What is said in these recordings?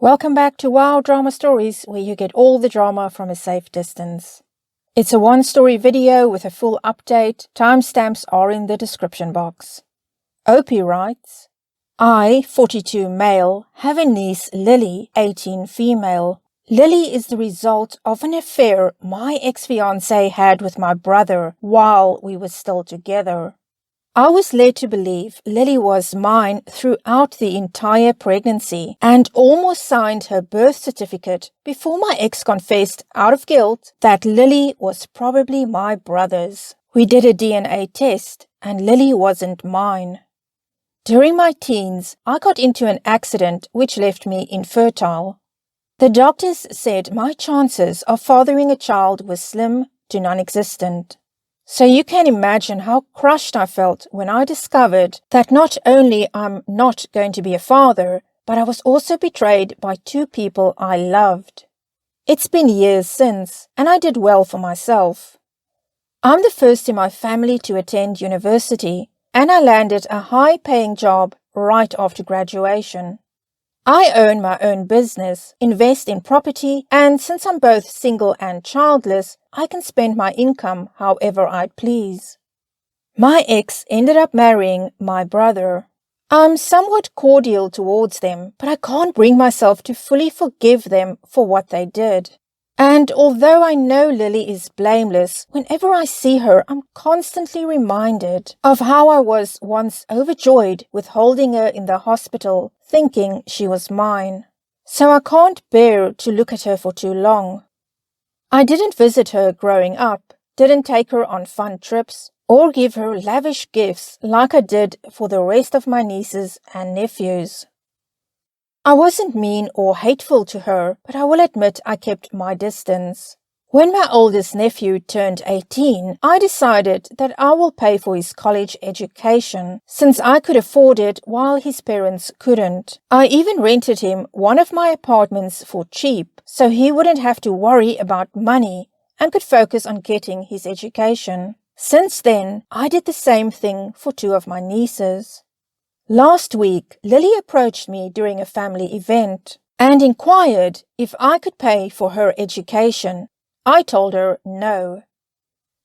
Welcome back to Wow Drama Stories, where you get all the drama from a safe distance. It's a one-story video with a full update. Timestamps are in the description box. Opie writes, I, 42 male, have a niece, Lily, 18 female. Lily is the result of an affair my ex-fiancé had with my brother while we were still together. I was led to believe Lily was mine throughout the entire pregnancy and almost signed her birth certificate before my ex confessed out of guilt that Lily was probably my brother's. We did a DNA test and Lily wasn't mine. During my teens, I got into an accident which left me infertile. The doctors said my chances of fathering a child were slim to non-existent. So you can imagine how crushed I felt when I discovered that not only I'm not going to be a father, but I was also betrayed by two people I loved. It's been years since, and I did well for myself. I'm the first in my family to attend university, and I landed a high-paying job right after graduation. I own my own business, invest in property, and since I'm both single and childless, I can spend my income however I please. My ex ended up marrying my brother. I'm somewhat cordial towards them, but I can't bring myself to fully forgive them for what they did. And although I know Lily is blameless, whenever I see her, I'm constantly reminded of how I was once overjoyed with holding her in the hospital, thinking she was mine. So I can't bear to look at her for too long. I didn't visit her growing up, didn't take her on fun trips, or give her lavish gifts like I did for the rest of my nieces and nephews. I wasn't mean or hateful to her, but I will admit I kept my distance. When my oldest nephew turned 18, I decided that I will pay for his college education, since I could afford it while his parents couldn't. I even rented him one of my apartments for cheap, so he wouldn't have to worry about money and could focus on getting his education. Since then, I did the same thing for two of my nieces. Last week, Lily approached me during a family event and inquired if I could pay for her education. I told her no.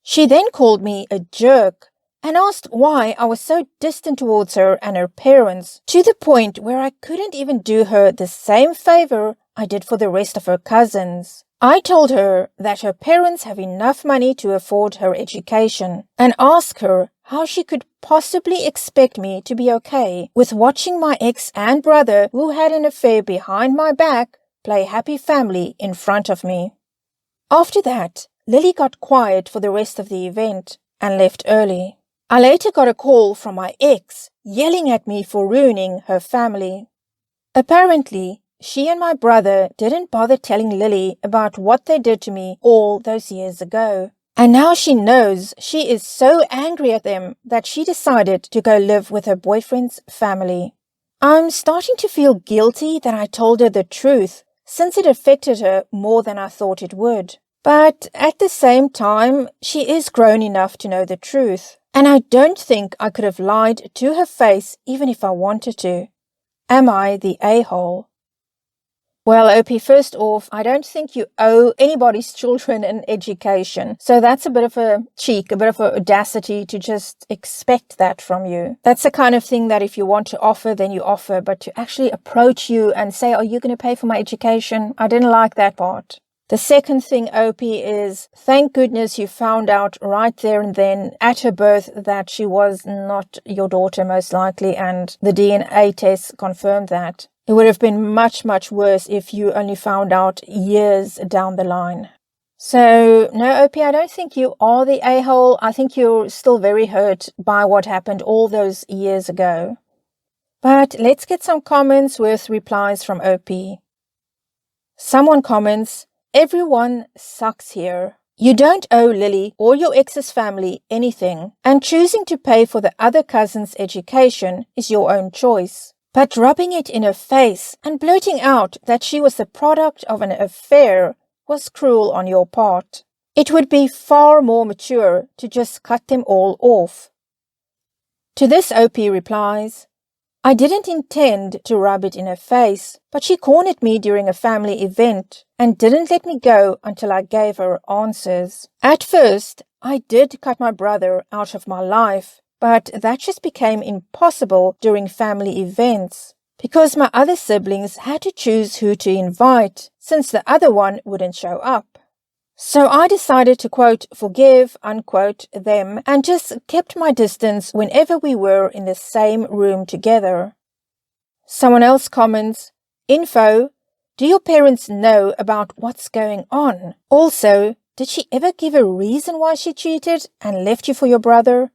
She then called me a jerk and asked why I was so distant towards her and her parents, to the point where I couldn't even do her the same favor I did for the rest of her cousins. I told her that her parents have enough money to afford her education and asked her how she could possibly expect me to be okay with watching my ex and brother, who had an affair behind my back, play happy family in front of me. After that, Lily got quiet for the rest of the event and left early. I later got a call from my ex yelling at me for ruining her family. Apparently, she and my brother didn't bother telling Lily about what they did to me all those years ago. And now she knows she is so angry at them that she decided to go live with her boyfriend's family. I'm starting to feel guilty that I told her the truth, since it affected her more than I thought it would. But at the same time, she is grown enough to know the truth, and I don't think I could have lied to her face even if I wanted to. Am I the a-hole? Well, Opie, first off, I don't think you owe anybody's children an education. So that's a bit of a cheek, a bit of an audacity to just expect that from you. That's the kind of thing that if you want to offer, then you offer. But to actually approach you and say, are you going to pay for my education? I didn't like that part. The second thing, Opie, is thank goodness you found out right there and then at her birth that she was not your daughter, most likely, and the DNA test confirmed that. It would have been much, much worse if you only found out years down the line. So, no, Opie, I don't think you are the a-hole. I think you're still very hurt by what happened all those years ago. But let's get some comments with replies from Opie. Someone comments, everyone sucks here. You don't owe Lily or your ex's family anything, and choosing to pay for the other cousin's education is your own choice. But rubbing it in her face and blurting out that she was the product of an affair was cruel on your part. It would be far more mature to just cut them all off. To this, Opie replies, I didn't intend to rub it in her face, but she cornered me during a family event and didn't let me go until I gave her answers. At first, I did cut my brother out of my life, but that just became impossible during family events because my other siblings had to choose who to invite since the other one wouldn't show up. So I decided to, quote, forgive, unquote, them and just kept my distance whenever we were in the same room together. Someone else comments, info, do your parents know about what's going on? Also, did she ever give a reason why she cheated and left you for your brother?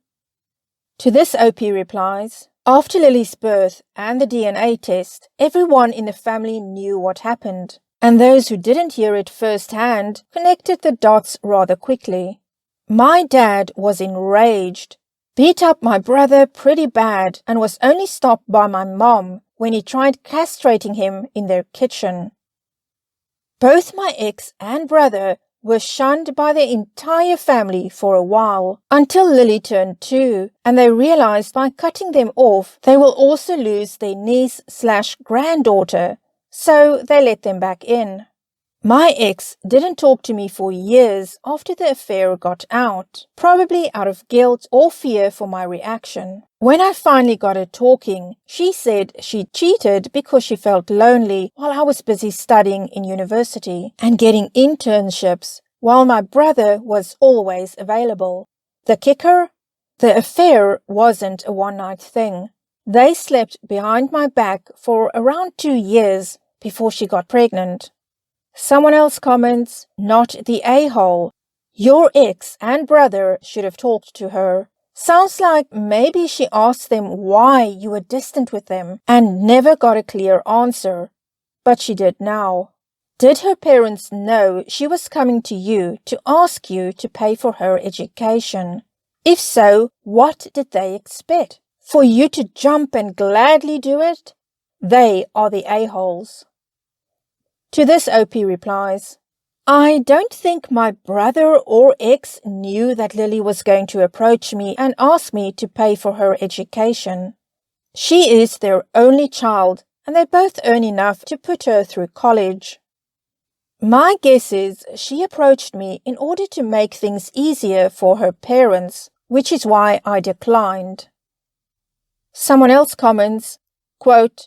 To this OP replies, after Lily's birth and the DNA test, everyone in the family knew what happened. And those who didn't hear it firsthand connected the dots rather quickly. My dad was enraged, beat up my brother pretty bad, and was only stopped by my mom when he tried castrating him in their kitchen. Both my ex and brother were shunned by the entire family for a while, until Lily turned 2, and they realized by cutting them off, they will also lose their niece/granddaughter. So they let them back in. My ex didn't talk to me for years after the affair got out, probably out of guilt or fear for my reaction. When I finally got her talking, she said she cheated because she felt lonely while I was busy studying in university and getting internships while my brother was always available. The kicker? The affair wasn't a one-night thing. They slept behind my back for around 2 years before she got pregnant. Someone else comments, not the a-hole. Your ex and brother should have talked to her. Sounds like maybe she asked them why you were distant with them and never got a clear answer. But she did now. Did her parents know she was coming to you to ask you to pay for her education? If so, what did they expect? For you to jump and gladly do it? They are the a-holes. To this OP replies, I don't think my brother or ex knew that Lily was going to approach me and ask me to pay for her education. She is their only child and they both earn enough to put her through college. My guess is she approached me in order to make things easier for her parents, which is why I declined. Someone else comments, quote,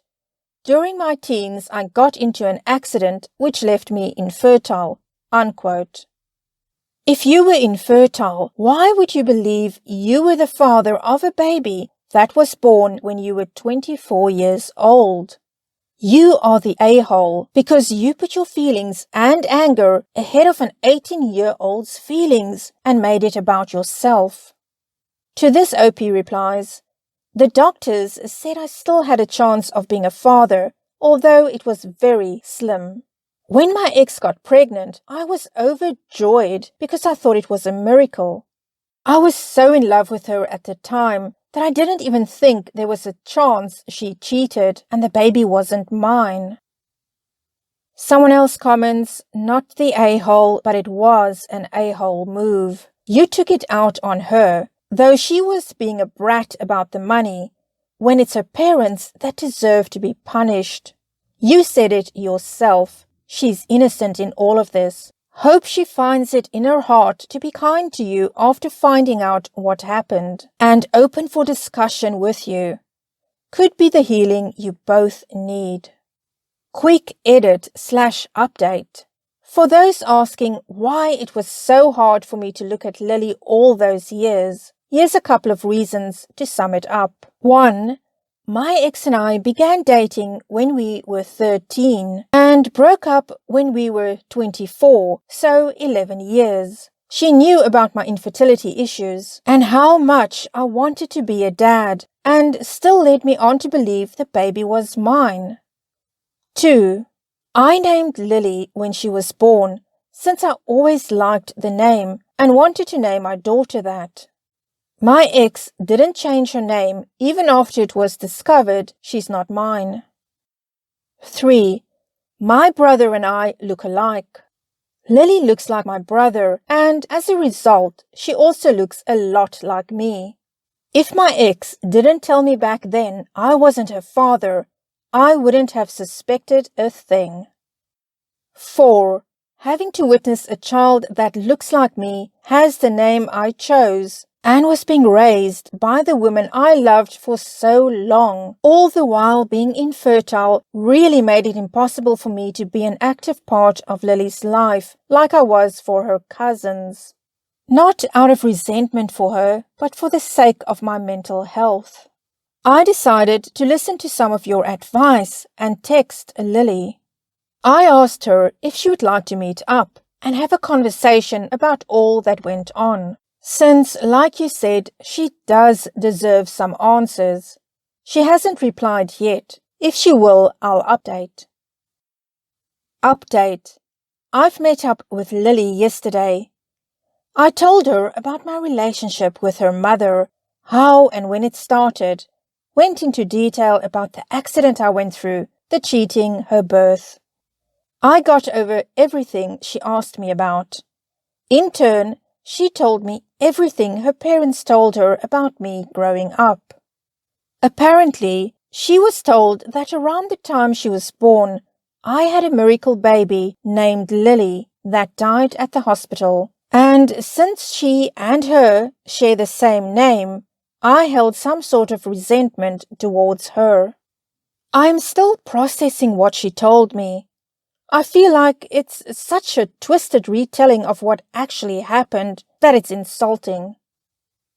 during my teens, I got into an accident which left me infertile, unquote. If you were infertile, why would you believe you were the father of a baby that was born when you were 24 years old? You are the a-hole because you put your feelings and anger ahead of an 18-year-old's feelings and made it about yourself. To this OP replies, the doctors said I still had a chance of being a father, although it was very slim. When my ex got pregnant, I was overjoyed because I thought it was a miracle. I was so in love with her at the time that I didn't even think there was a chance she cheated and the baby wasn't mine. Someone else comments, not the a-hole, but it was an a-hole move. You took it out on her. Though she was being a brat about the money, when it's her parents that deserve to be punished. You said it yourself. She's innocent in all of this. Hope she finds it in her heart to be kind to you after finding out what happened and open for discussion with you. Could be the healing you both need. Quick edit/update. For those asking why it was so hard for me to look at Lily all those years, here's a couple of reasons to sum it up. 1. My ex and I began dating when we were 13 and broke up when we were 24, so 11 years. She knew about my infertility issues and how much I wanted to be a dad and still led me on to believe the baby was mine. 2. I named Lily when she was born, since I always liked the name and wanted to name my daughter that. My ex didn't change her name even after it was discovered she's not mine. 3. My brother and I look alike. Lily looks like my brother, and as a result, she also looks a lot like me. If my ex didn't tell me back then I wasn't her father, I wouldn't have suspected a thing. 4. Having to witness a child that looks like me, has the name I chose, and was being raised by the woman I loved for so long, all the while being infertile, really made it impossible for me to be an active part of Lily's life like I was for her cousins. Not out of resentment for her, but for the sake of my mental health. I decided to listen to some of your advice and text Lily. I asked her if she would like to meet up and have a conversation about all that went on, since, like you said, she does deserve some answers. She hasn't replied yet. If she will, I'll update. Update. I've met up with Lily yesterday. I told her about my relationship with her mother, how and when it started, went into detail about the accident I went through, the cheating, her birth. I got over everything she asked me about. In turn, she told me everything her parents told her about me growing up. Apparently, she was told that around the time she was born, I had a miracle baby named Lily that died at the hospital. And since she and her share the same name, I held some sort of resentment towards her. I am still processing what she told me. I feel like it's such a twisted retelling of what actually happened that it's insulting.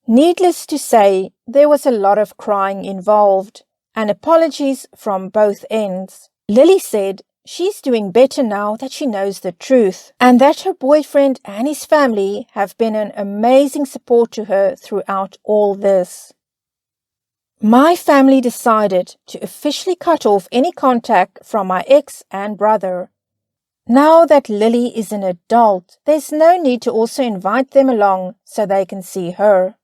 Needless to say, there was a lot of crying involved, and apologies from both ends. Lily said she's doing better now that she knows the truth, and that her boyfriend and his family have been an amazing support to her throughout all this. My family decided to officially cut off any contact from my ex and brother. Now that Lily is an adult, there's no need to also invite them along so they can see her.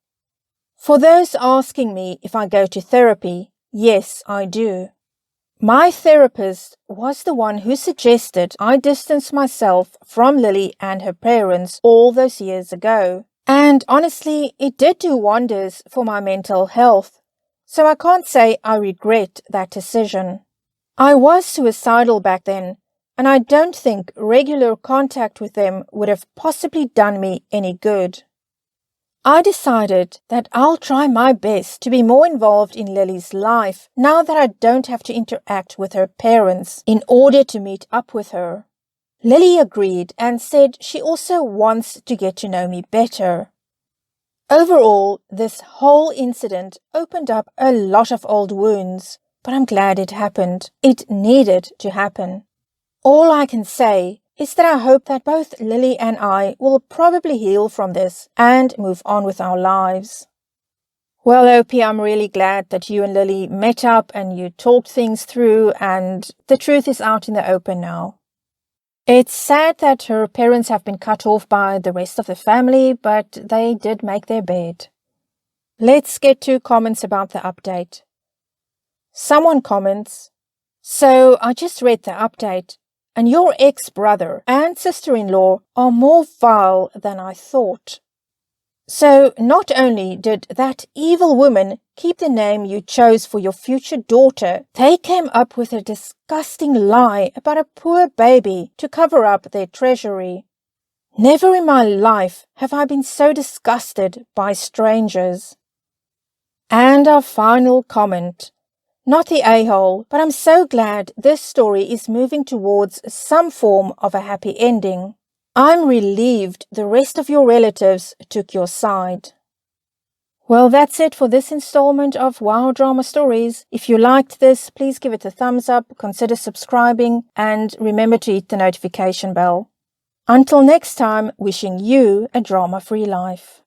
For those asking me if I go to therapy, yes, I do. My therapist was the one who suggested I distance myself from Lily and her parents all those years ago. And honestly, it did do wonders for my mental health, so I can't say I regret that decision. I was suicidal back then, and I don't think regular contact with them would have possibly done me any good. I decided that I'll try my best to be more involved in Lily's life now that I don't have to interact with her parents in order to meet up with her. Lily agreed and said she also wants to get to know me better. Overall, this whole incident opened up a lot of old wounds, but I'm glad it happened. It needed to happen. All I can say is that I hope that both Lily and I will probably heal from this and move on with our lives. Well, Opie, I'm really glad that you and Lily met up and you talked things through, and the truth is out in the open now. It's sad that her parents have been cut off by the rest of the family, but they did make their bed. Let's get to comments about the update. Someone comments, "So I just read the update, and your ex-brother and sister-in-law are more vile than I thought. So not only did that evil woman keep the name you chose for your future daughter, they came up with a disgusting lie about a poor baby to cover up their treasury. Never in my life have I been so disgusted by strangers." And our final comment. Not the a-hole, but I'm so glad this story is moving towards some form of a happy ending. I'm relieved the rest of your relatives took your side. Well, that's it for this installment of Wow Drama Stories. If you liked this, please give it a thumbs up, consider subscribing, and remember to hit the notification bell. Until next time, wishing you a drama-free life.